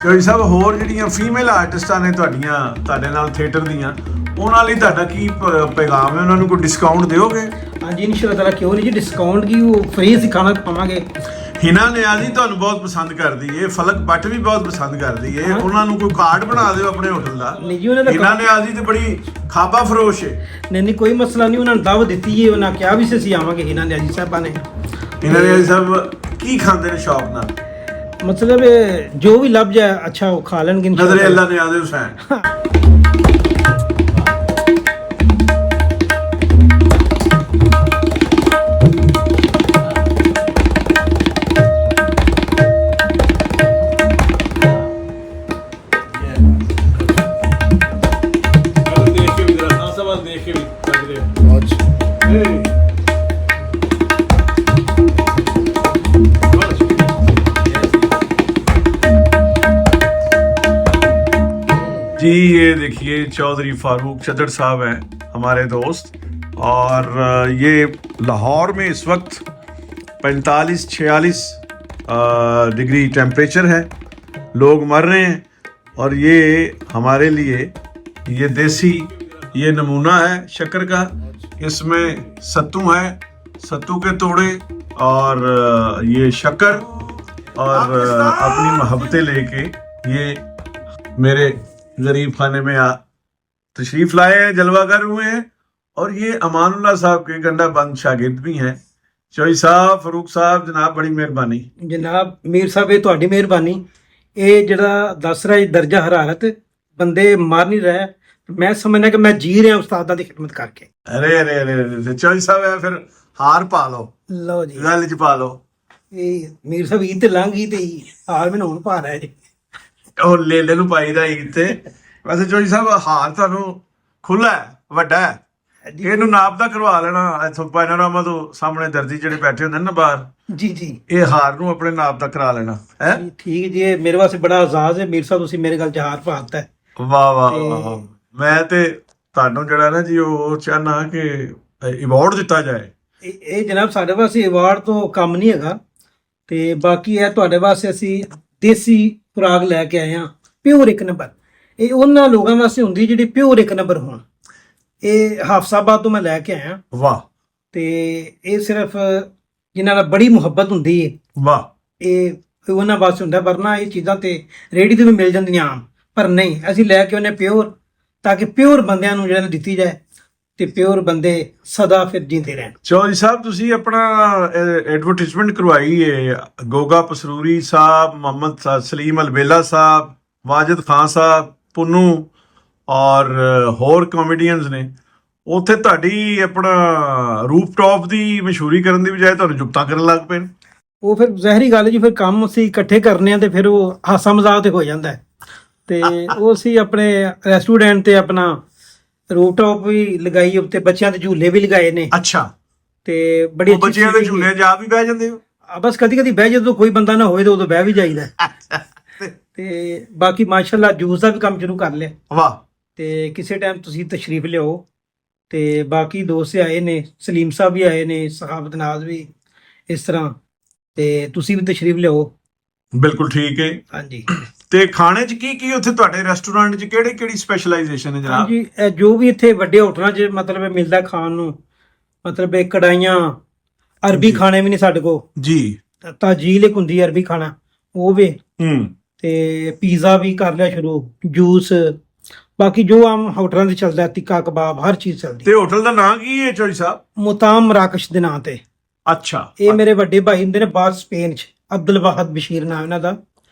ਜੋਈ ਸਾਹਿਬ ਹੋਰ ਜਿਹੜੀਆਂ ਫੀਮੇਲ ਆਰਟਿਸਟਾਂ ਨੇ ਤੁਹਾਡੇ ਨਾਲ ਥੀਏਟਰ ਦੀਆਂ, ਉਹਨਾਂ ਲਈ ਤੁਹਾਡਾ ਕੀ ਪੈਗਾਮ ਹੈ? ਉਹਨਾਂ ਨੂੰ ਕੋਈ ਡਿਸਕਾਊਂਟ ਦਿਓਗੇ? ਹਾਂਜੀ ਇਨਸ਼ਾਅੱਲਾ ਤਾਲਾ, ਕਿਉਂ ਨਹੀਂ ਜੀ, ਡਿਸਕਾਊਂਟ ਕੀ ਉਹ ਫ੍ਰੀ ਸਿਖਾਣਾ ਪਾਵਾਂਗੇ। ਹਿਨਾ ਨਿਆਜ਼ੀ ਤੁਹਾਨੂੰ ਬਹੁਤ ਪਸੰਦ ਕਰਦੀ ਏ, ਫਲਕ ਬੱਟ ਵੀ ਬਹੁਤ ਪਸੰਦ ਕਰਦੀ ਏ, ਉਹਨਾਂ ਨੂੰ ਕੋਈ ਕਾਰਡ ਬਣਾ ਦਿਓ ਆਪਣੇ ਹੋਟਲ ਦਾ। ਨਹੀਂ ਜੀ ਉਹਨਾਂ ਦਾ ਹਿਨਾ ਨਿਆਜ਼ੀ ਤੇ ਬੜੀ ਖਾਬਾ ਫਰੋਸ਼ ਏ। ਨਹੀਂ ਕੋਈ ਮਸਲਾ ਨਹੀਂ, ਉਹਨਾਂ ਨੂੰ ਦਾਵਤ ਦਿੱਤੀ ਏ, ਉਹਨਾਂ ਕਿਹਾ ਵੀ ਸੀ ਅਸੀਂ ਆਵਾਂਗੇ ਹਿਨਾ ਨਿਆਜ਼ੀ ਸਾਹਿਬਾਂ ਨੇ। ਹਿਨਾ ਨਿਆਜ਼ੀ ਸਾਹਿਬ ਕੀ ਖਾਂਦੇ ਨੇ ਸ਼ੌਕ ਨਾਲ? ਮਤਲਬ ਜੋ ਵੀ ਲੱਭ ਜਾਏ ਅੱਛਾ ਉਹ ਖਾ ਲੈਣਗੇ ਨਜ਼ਰੇ ਅੱਲਾ ਨਿਆਜ਼ੇ ਹੁਸੈਨ। जी ये देखिए चौधरी फारूक चदर साहब हैं हमारे दोस्त, और ये लाहौर में इस वक्त 45-46 डिग्री टेम्परेचर है, लोग मर रहे हैं। और ये हमारे लिए ये देसी ये नमूना है शक्कर का, इसमें सत्तू है, सत्तू के तोड़े और ये शक्कर और अपनी मोहब्बतें लेके ये मेरे गरीब खाने में तशरीफ लाए हैं, जलवागर हुए हैं। और ये अमानुल्लाह साहब के गंडा बंद शागिर्द भी हैं। चौई साहब, फरूक साहब, जनाब बड़ी मेहरबानी। जनाब मीर साहब ये ਤੁਹਾਡੀ ਮਿਹਰਬਾਨੀ। ਇਹ ਜਿਹੜਾ ਦੱਸ ਰਿਹਾ ਦਰਜਾ ਹਰਾਰਤ ਬੰਦੇ ਮਾਰ ਨਹੀਂ ਰਿਹਾ, ਮੈਂ ਸਮਝਣਾ ਕਿ ਮੈਂ ਜੀ ਰਿਹਾ ਉਸਤਾਦਾਂ ਦੀ ਖਿਦਮਤ ਕਰਕੇ। अरे अरे अरे अरे चौई साहब है, फिर हार पा लो, ਲਓ ਜੀ गल च पा लो। ਇਹ ਮੀਰ ਸਾਹਿਬ ਈਦ ਤੇ ਲੰਘ ਗਈ ਤੇ ਹਾਲ ਮੈਨੂੰ ਹੁਣ ਪਾ ਰਿਹਾ ਜੀ। ਉਹ ਲੇਲੇ ਨੂੰ ਪਾਈਦਾ ਈਦ ਤੇ। ਵੈਸੇ ਚੌਈ ਸਾਹਿਬ ਹਾਰ ਤੁਹਾਨੂੰ ਖੁੱਲਾ ਹੈ, ਵੱਡਾ ਹੈ, ਇਹਨੂੰ ਨਾਪ ਦਾ ਕਰਵਾ ਲੈਣਾ ਇੱਥੋਂ ਪੈਨਾਰਾਮਾ ਤੋਂ ਸਾਹਮਣੇ ਦਰਜੀ ਜਿਹੜੇ ਬੈਠੇ ਹੁੰਦੇ ਨੇ ਨਾ ਬਾਹਰ, ਜੀ ਜੀ ਇਹ ਹਾਰ ਨੂੰ ਆਪਣੇ ਨਾਪ ਦਾ ਕਰਾ ਲੈਣਾ ਹੈ। ਜੀ, ਠੀਕ ਜੀ, ਇਹ ਮੇਰੇ ਵਾਸਤੇ ਬੜਾ ਆਜ਼ਾਦ ਹੈ ਮੀਰ ਸਾਹਿਬ, ਤੁਸੀਂ ਮੇਰੇ ਗੱਲ 'ਚ ਹਾਰ ਪਾਤਾ ਹੈ। ਵਾਹ ਵਾਹ ਵਾਹ। ਮੈਂ ਤੇ ਤੁਹਾਨੂੰ ਜਿਹੜਾ ਨਾ ਜੀ ਉਹ ਚਾਹਨਾ ਕਿ ਅਵਾਰਡ ਦਿੱਤਾ ਜਾਏ। ਇਹ ਜਨਾਬ ਸਾਡੇ ਵਾਸਤੇ ਅਵਾਰਡ ਤੋਂ ਕੰਮ ਨਹੀਂ ਹੈਗਾ, ਤੇ ਬਾਕੀ ਇਹ ਤੁਹਾਡੇ ਵਾਸਤੇ ਅਸੀਂ ਦੇਸੀ ਖੁਰਾਕ ਲੈ ਕੇ ਆਏ ਹਾਂ, ਪਿਓਰ ਇੱਕ ਨੰਬਰ। ਇਹ ਉਹਨਾਂ ਲੋਕਾਂ ਵਾਸਤੇ ਹੁੰਦੀ ਜਿਹੜੀ ਪਿਓਰ ਇੱਕ ਨੰਬਰ ਹੋਣ। ਇਹ ਹਾਫਸਾਬਾਦ ਤੋਂ ਮੈਂ ਲੈ ਕੇ ਆਇਆ, ਵਾਹ। ਤੇ ਇਹ ਸਿਰਫ ਜਿਨ੍ਹਾਂ ਨਾਲ ਬੜੀ ਮੁਹੱਬਤ ਹੁੰਦੀ ਹੈ ਵਾਹ। ਇਹ ਉਹਨਾਂ ਵਾਸਤੇ ਹੁੰਦਾ, ਵਰਨਾ ਇਹ ਚੀਜ਼ਾਂ ਤੇ ਰੇਹੜੀ ਤੇ ਵੀ ਮਿਲ ਜਾਂਦੀਆਂ ਆਮ, ਪਰ ਨਹੀਂ, ਅਸੀਂ ਲੈ ਕੇ ਉਹਨੇ ਪਿਓਰ, ਤਾਂ ਕਿ ਪਿਓਰ ਬੰਦਿਆਂ ਨੂੰ ਜਿਹੜਾ ਦਿੱਤੀ ਜਾਏ ਤੇ ਪਿਓਰ ਬੰਦੇ ਸਦਾ ਫਿਰ ਜਿੰਦੇ ਰਹਿਣ। ਚੌਧਰੀ ਸਾਹਿਬ ਤੁਸੀਂ ਆਪਣਾ ਐਡਵਰਟਾਈਜ਼ਮੈਂਟ ਕਰਵਾਈ ਹੈ, ਗੋਗਾ ਪਸਰੂਰੀ ਸਾਹਿਬ, ਮੁਹੰਮਦ ਸਲੀਮ ਅਲਬੇਲਾ ਸਾਹਿਬ, ਵਾਜਿਦ ਖਾਨ ਸਾਹਿਬ, ਪੁੰਨੂ ਔਰ ਹੋਰ ਕਾਮੇਡੀਅਨਸ ਨੇ, ਉੱਥੇ ਤੁਹਾਡੀ ਆਪਣਾ ਰੂਫਟਾਪ ਦੀ ਮਸ਼ਹੂਰੀ ਕਰਨ ਦੀ ਬਜਾਏ ਤੁਹਾਨੂੰ ਜੁਗਤਾਂ ਕਰਨ ਲੱਗ ਪਏ। ਉਹ ਫਿਰ ਜ਼ਹਿਰੀ ਗੱਲ ਜੀ, ਫਿਰ ਕੰਮ ਅਸੀਂ ਇਕੱਠੇ ਕਰਨੇ ਆ ਤੇ ਫਿਰ ਉਹ ਹਾਸਾ ਮਜ਼ਾਕ ਤੇ ਹੋ ਜਾਂਦਾ ਹੈ। ਤੇ ਉਹ ਅਸੀਂ ਆਪਣੇ ਰੈਸਟੋਰੈਂਟ ਤੇ ਆਪਣਾ ਰੂਫਟਾਪ ਵੀ ਲਗਾਈ, ਉੱਤੇ ਬੱਚਿਆਂ ਦੇ ਝੂਲੇ ਵੀ ਲਗਾਏ ਨੇ। ਅੱਛਾ, ਤੇ ਬੜੀ ਅੱਛੀ ਬੱਚਿਆਂ ਦੇ ਝੂਲੇ ਜਾ ਵੀ ਬਹਿ ਜਾਂਦੇ ਹੋ? ਬਸ ਕਦੀ ਕਦੀ ਬਹਿ, ਜਦੋਂ ਕੋਈ ਬੰਦਾ ਨਾ ਹੋਵੇ ਤਾਂ ਉਦੋਂ ਬਹਿ ਵੀ ਜਾਈਦਾ। ਤੇ ਬਾਕੀ ਮਾਸ਼ਾਅੱਲਾ ਜੂਸ ਦਾ ਵੀ ਕੰਮ ਸ਼ੁਰੂ ਕਰ ਲਿਆ। ਵਾਹ। ਤੇ ਕਿਸੇ ਟਾਈਮ ਤੁਸੀਂ ਤਸ਼ਰੀਫ ਲਿਆਓ। ਤੇ ਬਾਕੀ ਦੋਸਤ ਆਏ ਨੇ, ਸਲੀਮ ਸਾਹਿਬ ਵੀ ਆਏ ਨੇ, ਸਹਾਬਤ ਨਾਜ਼ ਵੀ, ਇਸ ਤਰ੍ਹਾਂ, ਤੇ ਤੁਸੀਂ ਵੀ ਤਸ਼ਰੀਫ ਲਿਆਓ। ਬਿਲਕੁਲ ਠੀਕ ਹੈ। ਹਾਂਜੀ। ਤੇ ਖਾਣੇ 'ਚ ਕੀ ਕੀ ਉੱਥੇ ਤੁਹਾਡੇ ਰੈਸਟੋਰੈਂਟ 'ਚ ਕਿਹੜੀ ਸਪੈਸ਼ਲਾਈਜੇਸ਼ਨ ਹੈ ਜਨਾਬ? ਹਾਂਜੀ, ਇਹ ਜੋ ਵੀ ਇੱਥੇ ਵੱਡੇ ਹੋਟਲਾਂ 'ਚ ਮਤਲਬ ਮਿਲਦਾ ਖਾਣ ਨੂੰ, ਮਤਲਬ ਇਹ ਕੜਾਈਆਂ, ਅਰਬੀ ਖਾਣੇ ਵੀ ਨੇ ਸਾਡੇ ਕੋਲ ਜੀ, ਤਾਜੀਲ ਇੱਕ ਹੁੰਦੀ ਅਰਬੀ ਖਾਣਾ, ਉਹ ਵੀ, ਤੇ ਪੀਜ਼ਾ ਵੀ ਕਰ ਲਿਆ ਸ਼ੁਰੂ, ਜੂਸ, ਬਾਕੀ ਜੋ ਆਮ ਹੋਟਲਾਂ 'ਤੇ ਚੱਲਦਾ, ਟਿੱਕਾ ਕਬਾਬ, ਹਰ ਚੀਜ਼ ਚੱਲਦੀ। ਤੇ ਹੋਟਲ ਦਾ ਨਾਂ ਕੀ ਹੈ ਚੌਧਰੀ ਸਾਹਿਬ? ਮੁਤਾਮ ਮਰਾਕਸ਼ ਦੇ ਨਾਂ ਤੇ। ਅੱਛਾ। ਇਹ ਮੇਰੇ ਵੱਡੇ ਭਾਈ ਹੁੰਦੇ ਨੇ ਬਾਹਰ ਸਪੇਨ 'ਚ, ਅਬਦੁਲ ਵਾਹਦ ਬਸ਼ੀਰ ਨਾਮ ਇਹਨਾਂ ਦਾ,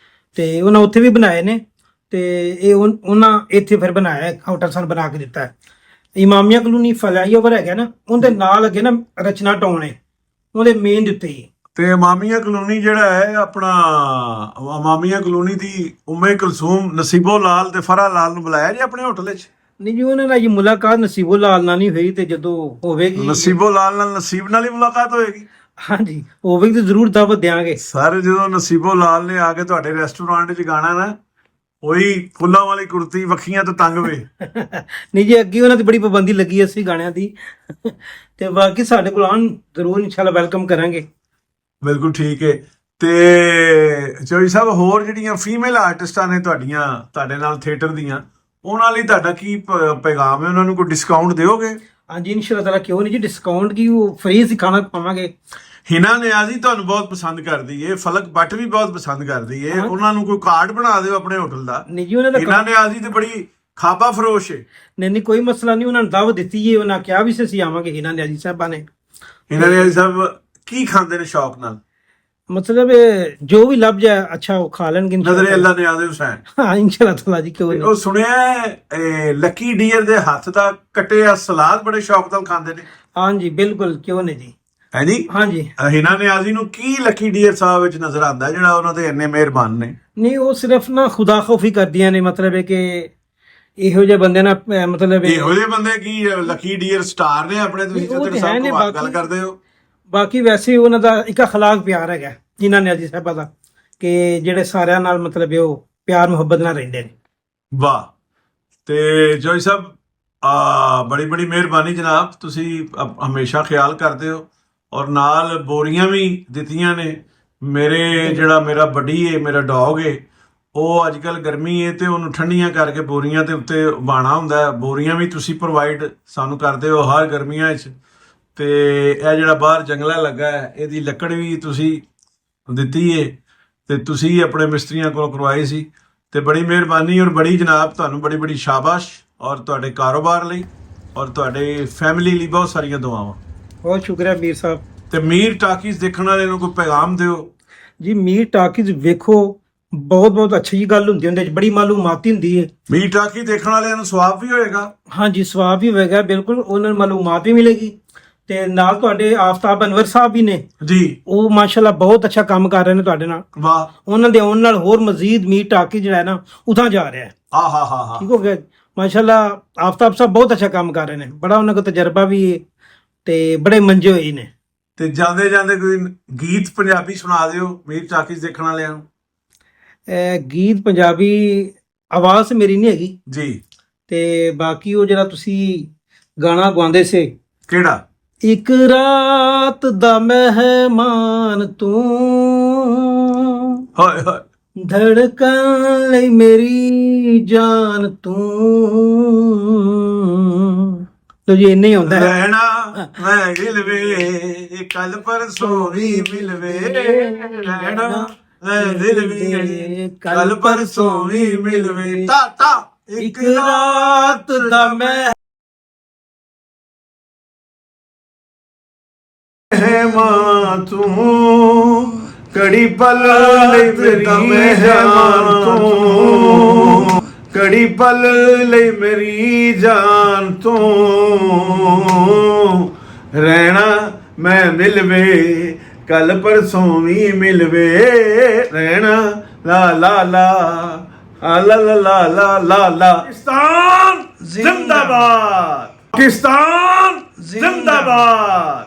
ਤੇ ਉਹਨਾਂ ਉੱਥੇ ਵੀ ਬਣਾਏ ਨੇ, ਤੇ ਇਹ ਉਹਨਾਂ ਇੱਥੇ ਫਿਰ ਬਣਾਇਆ, ਹੋਟਲ ਸਾਨੂੰ ਬਣਾ ਕੇ ਦਿੱਤਾ ਹੈ। ਇਮਾਮੀਆ ਕਲੋਨੀ ਫਲਾਈਓਵਰ ਹੈਗਾ ਨਾ, ਉਹਦੇ ਨਾਲ ਅੱਗੇ ਨਾ ਰਚਨਾ ਟਾਊਨ ਹੈ, ਉਹਦੇ ਮੇਨ ਦੇ ਉੱਤੇ ਹੀ। ਤੇ ਇਮਾਮੀਆ ਕਲੋਨੀ ਜਿਹੜਾ ਹੈ ਆਪਣਾ, ਇਮਾਮੀਆ ਕਲੋਨੀ ਦੀ ਉਮੇ ਕੁਲਸੂਮ, ਨਸੀਬੋ ਲਾਲ ਤੇ ਫਰਾ ਲਾਲ ਨੂੰ ਬੁਲਾਇਆ ਜੀ ਆਪਣੇ ਹੋਟਲ 'ਚ? ਨਹੀਂ ਜੀ, ਉਹਨਾਂ ਨਾਲ ਜੀ ਮੁਲਾਕਾਤ ਨਸੀਬੋ ਲਾਲ ਨਾਲ ਨਹੀਂ ਹੋਈ, ਤੇ ਜਦੋਂ ਹੋਵੇਗੀ ਨਸੀਬੋ ਲਾਲ ਨਾਲ ਨਸੀਬ ਨਾਲ ਹੀ ਮੁਲਾਕਾਤ ਹੋਏਗੀ। ਹਾਂਜੀ, ਹੋਵੇਗੀ ਤੇ ਜ਼ਰੂਰ ਦਾਵਤ ਦਿਆਂਗੇ। ਸਰ ਜਦੋਂ ਨਸੀਬੋ ਲਾਲ ਨੇ ਆ ਕੇ ਤੁਹਾਡੇ ਰੈਸਟੋਰੈਂਟ 'ਚ ਗਾਣਾ ਨਾ, ਉਹੀ ਫੁੱਲਾਂ ਵਾਲੀ ਕੁਰਤੀ, ਵੱਖੀਆਂ ਤੋਂ ਤੰਗ ਵੇ। ਨਹੀਂ ਜੀ, ਅੱਗੇ ਉਹਨਾਂ ਦੀ ਬੜੀ ਪਾਬੰਦੀ ਲੱਗੀ ਅਸੀਂ ਗਾਣਿਆਂ ਦੀ, ਤੇ ਬਾਕੀ ਸਾਡੇ ਕੋਲ ਆਉਣ ਜ਼ਰੂਰ, ਇਨਸ਼ਾਅੱਲਾ ਵੈਲਕਮ ਕਰਾਂਗੇ। ਬਿਲਕੁਲ ਠੀਕ ਹੈ। ਤੇ ਜੋਈ ਸਾਹਿਬ ਹੋਰ ਜਿਹੜੀਆਂ ਫੀਮੇਲ ਆਰਟਿਸਟਾਂ ਨੇ ਤੁਹਾਡੇ ਨਾਲ ਥੀਏਟਰ ਦੀਆਂ, ਉਹਨਾਂ ਲਈ ਤੁਹਾਡਾ ਕੀ ਪੈਗਾਮ ਹੈ? ਉਹਨਾਂ ਨੂੰ ਕੋਈ ਡਿਸਕਾਊਂਟ ਦਿਓਗੇ? ਹਾਂਜੀ ਇਨਸ਼ਾਅੱਲਾ ਤਾਲਾ, ਕਿਉਂ ਨਹੀਂ ਜੀ, ਡਿਸਕਾਊਂਟ ਕੀ, ਉਹ ਫ੍ਰੀ ਅਸੀਂ ਖਾਣਾ ਪਾਵਾਂਗੇ। ਹਿਨਾ ਨਿਆਜ਼ੀ ਤੁਹਾਨੂੰ ਬਹੁਤ ਪਸੰਦ ਕਰਦੀ ਏ, ਫਲਕ ਬੱਟ ਵੀ ਬਹੁਤ ਪਸੰਦ ਕਰਦੀ ਏ, ਉਹਨਾਂ ਨੂੰ ਕੋਈ ਕਾਰਡ ਬਣਾ ਦਿਓ ਆਪਣੇ ਹੋਟਲ ਦਾ। ਨਹੀਂ ਜੀ ਉਹਨਾਂ ਦਾ ਹਿਨਾ ਨਿਆਜ਼ੀ ਤੇ ਬੜੀ ਖਾਬਾ ਫਰੋਸ਼ ਏ। ਨਹੀਂ ਕੋਈ ਮਸਲਾ ਨਹੀਂ, ਉਹਨਾਂ ਨੂੰ ਦਾਵਤ ਦਿੱਤੀ ਏ, ਉਹਨਾਂ ਕਿਹਾ ਵੀ ਸੀ ਅਸੀਂ ਆਵਾਂਗੇ। ਹਿਨਾ ਨਿਆਜ਼ੀ ਸਾਹਿਬਾਂ ਨੇ। ਹਿਨਾ ਨਿਆਜ਼ੀ ਸਾਹਿਬ ਕੀ ਖਾਂਦੇ ਨੇ ਸ਼ੌਕ ਨਾਲ? ਮਤਲਬ ਜੋ ਵੀ ਲੱਭ ਜਾਏ ਅੱਛਾ ਉਹ ਖਾ ਲੈਣਗੇ ਨਜ਼ਰੇ ਅੱਲਾ ਨਿਆਜ਼ੇ ਹੁਸੈਨ। ਹਾਂ ਇਨਸ਼ਾਅੱਲਾ ਤਾਲਾ ਜੀ, ਕਿਉਂ ਨਹੀਂ। ਉਹ ਸੁਣਿਆ ਲੱਕੀ ਡੀਅਰ ਦੇ ਹੱਥ ਦਾ ਕੱਟਿਆ ਸਲਾਦ ਬੜੇ ਸ਼ੌਕ ਨਾਲ ਖਾਂਦੇ ਨੇ। ਹਾਂਜੀ ਬਿਲਕੁਲ, ਕਿਉਂ ਨਹੀਂ ਜੀ। ਹੈ ਜੀ। ਹਾਂਜੀ ਹਿਨਾ ਨਿਆਜ਼ੀ ਨੂੰ ਕੀ ਲੱਕੀ ਡੀਅਰ ਸਾਹਿਬ ਵਿੱਚ ਨਜ਼ਰ ਆਉਂਦਾ ਜਿਹੜਾ ਉਹਨਾਂ ਦੇ ਇੰਨੇ ਮਿਹਰਬਾਨ ਨੇ? ਨਹੀਂ ਉਹ ਸਿਰਫ ਨਾ ਖੁਦਾ ਖੌਫੀ ਕਰਦੀਆਂ ਨੇ, ਮਤਲਬ ਹੈ ਕਿ ਇਹੋ ਜਿਹੇ ਬੰਦੇ ਨਾਲ ਮਤਲਬ ਇਹੋ ਜਿਹੇ ਬੰਦੇ ਕੀ ਲੱਕੀ ਡੀਅਰ ਸਟਾਰ ਨੇ ਆਪਣੇ? ਤੁਸੀਂ ਜਿੱਥੇ ਸਭ ਤੋਂ ਗੱਲ ਕਰਦੇ ਹੋ। ਬਾਕੀ ਵੈਸੇ ਉਹਨਾਂ ਦਾ ਇੱਕ ਅਖਲਾਕ ਪਿਆਰ ਹੈਗਾ ਹਿਨਾ ਨਿਆਜ਼ੀ ਸਾਹਿਬਾਂ ਦਾ, ਕਿ ਜਿਹੜੇ ਸਾਰਿਆਂ ਨਾਲ ਮਤਲਬ ਉਹ ਪਿਆਰ ਮੁਹੱਬਤ ਨਾਲ ਰਹਿੰਦੇ ਨੇ। ਵਾਹ। ਤੇ ਜੋਈ ਸਾਹਿਬ ਬੜੀ ਬੜੀ ਮਿਹਰਬਾਨੀ ਜਨਾਬ, ਤੁਸੀਂ ਹਮੇਸ਼ਾ ਖਿਆਲ ਕਰਦੇ ਹੋ, ਔਰ ਨਾਲ ਬੋਰੀਆਂ ਵੀ ਦਿੱਤੀਆਂ ਨੇ। ਮੇਰਾ ਬੱਡੀ ਏ, ਮੇਰਾ ਡੌਗ ਏ, ਉਹ ਅੱਜ ਕੱਲ ਗਰਮੀ ਏ ਤੇ ਉਹਨੂੰ ਠੰਡੀਆਂ ਕਰਕੇ ਬੋਰੀਆਂ ਦੇ ਉੱਤੇ ਬਾਣਾ ਹੁੰਦਾ ਹੈ। ਬੋਰੀਆਂ ਵੀ ਤੁਸੀਂ ਪ੍ਰੋਵਾਈਡ ਸਾਨੂੰ ਕਰਦੇ ਹੋ ਹਰ ਗਰਮੀਆਂ 'ਚ। ਤੇ ਇਹ ਜਿਹੜਾ ਬਾਹਰ ਜੰਗਲਾ ਲੱਗਾ ਹੈ, ਇਹਦੀ ਲੱਕੜ ਵੀ ਤੁਸੀਂ ਦਿੱਤੀ ਏ ਤੇ ਤੁਸੀਂ ਆਪਣੇ ਮਿਸਤਰੀਆਂ ਕੋਲੋਂ ਕਰਵਾਈ ਸੀ। ਤੇ ਬੜੀ ਮਿਹਰਬਾਨੀ ਔਰ ਬੜੀ ਜਨਾਬ ਤੁਹਾਨੂੰ ਬੜੀ ਬੜੀ ਸ਼ਾਬਾਸ਼, ਔਰ ਤੁਹਾਡੇ ਕਾਰੋਬਾਰ ਲਈ ਔਰ ਤੁਹਾਡੇ ਫੈਮਿਲੀ ਲਈ ਬਹੁਤ ਸਾਰੀਆਂ ਦੁਆਵਾਂ। ਬਹੁਤ ਸ਼ੁਕਰੀਆ ਮੀਰ ਸਾਹਿਬ। ਤੇ ਮੀਰ ਟਾਕੀਜ਼ ਦੇਖਣ ਵਾਲੇ ਨੂੰ ਕੋਈ ਪੈਗਾਮ ਦਿਓ ਜੀ। ਮੀਰ ਟਾਕੀਜ਼ ਵੇਖੋ, ਬਹੁਤ ਬਹੁਤ ਅੱਛੀ ਗੱਲ ਹੁੰਦੀ, ਉਹਦੇ 'ਚ ਬੜੀ ਮਾਲੂਮਾਤੀ ਹੁੰਦੀ ਹੈ। ਮੀਰ ਟਾਕੀ ਦੇਖਣ ਵਾਲਿਆਂ ਨੂੰ ਸਵਾਬ ਵੀ ਹੋਏਗਾ? ਹਾਂਜੀ ਸਵਾਬ ਵੀ ਹੋਏਗਾ ਬਿਲਕੁਲ, ਉਹਨਾਂ ਨੂੰ ਮਾਲੂਮਾਤ ਵੀ ਮਿਲੇਗੀ। ਤੇ ਨਾਲ ਤੁਹਾਡੇ ਆਫਤਾਬ ਅਨਵਰ ਸਾਹਿਬ ਵੀ ਨੇ ਜੀ, ਉਹ ਮਾਸ਼ਾਅੱਲਾ ਬਹੁਤ ਅੱਛਾ ਕੰਮ ਕਰ ਰਹੇ ਨੇ ਤੁਹਾਡੇ ਨਾਲ। ਵਾਹ। ਉਹਨਾਂ ਦੇ ਆਉਣ ਨਾਲ ਹੋਰ ਮਜ਼ੀਦ ਮੀਰ ਟਾਕੀ ਜਿਹੜਾ ਹੈ ਨਾ ਉਤਾਂ ਜਾ ਰਿਹਾ ਹੈ। ਹਾਂ ਠੀਕ ਹੋ ਗਿਆ ਮਾਸ਼ਾਅੱਲਾ। ਆਫਤਾਬ ਸਾਹਿਬ ਬਹੁਤ ਅੱਛਾ ਕੰਮ ਕਰ ਰਹੇ ਨੇ, ਬੜਾ ਉਹਨਾਂ ਕੋਲ ਤਜਰਬਾ ਵੀ ਹੈ ਤੇ ਬੜੇ ਮੰਜੇ ਹੋਏ ਨੇ। ਤੇ ਜਾਂਦੇ ਜਾਂਦੇ ਕੋਈ ਗੀਤ ਪੰਜਾਬੀ ਸੁਣਾ ਦਿਓ ਮੀਰ ਟਾਕੀਜ਼ ਦੇਖਣ ਵਾਲਿਆਂ ਨੂੰ। ਗੀਤ ਪੰਜਾਬੀ ਆਵਾਜ਼ ਮੇਰੀ ਨਹੀਂ ਹੈਗੀ ਜੀ, ਤੇ ਬਾਕੀ ਉਹ ਜਿਹੜਾ ਤੁਸੀਂ ਗਾਣਾ ਗਾਉਂਦੇ ਸੀ, ਕਿਹੜਾ? ਇੱਕ ਰਾਤ ਦਾ ਮਹਿਮਾਨ ਤੂੰ, ਹਾਏ ਹਾਏ, ਧੜਕਣ ਲਈ ਮੇਰੀ ਜਾਨ ਤੂੰ। ਲੋ ਜੀ ਇੰਨੇ ਹੀ ਹੁੰਦਾ ਹੈ। ਰਹਿਣਾ ਮੈਂ ਗਿਲਵੇ ਕੱਲ ਪਰਸੋਂ ਵੀ ਮਿਲਵੇ, ਰਹਿਣਾ ਮੈਂ ਦਿਲ ਵੀ ਕੱਲ ਪਰਸੋਂ ਵੀ ਮਿਲਵੇ। ਤਾ ਇੱਕ ਰਾਤ ਦਾ ਮਹਿਮਾਨ ਤੂੰ, ਕੜੀ ਪਲ ਲਈ ਮੇਰੀ ਮਹਿਮਾਨ ਤੂੰ, ਕੜੀ ਪਲ ਲਈ ਮੇਰੀ ਜਾਨ ਤੂੰ। ਰਹਿਣਾ ਮੈਂ ਮਿਲਵੇ ਕੱਲ ਪਰਸੋਂ ਵੀ ਮਿਲਵੇ, ਰਹਿਣਾ ਲਾ ਲਾ ਲਾ ਲਾ ਲਾ ਲਾ ਲਾ ਲਾ ਲਾ। ਪਾਕਿਸਤਾਨ ਜ਼ਿੰਦਾਬਾਦ, ਪਾਕਿਸਤਾਨ ਜ਼ਿੰਦਾਬਾਦ।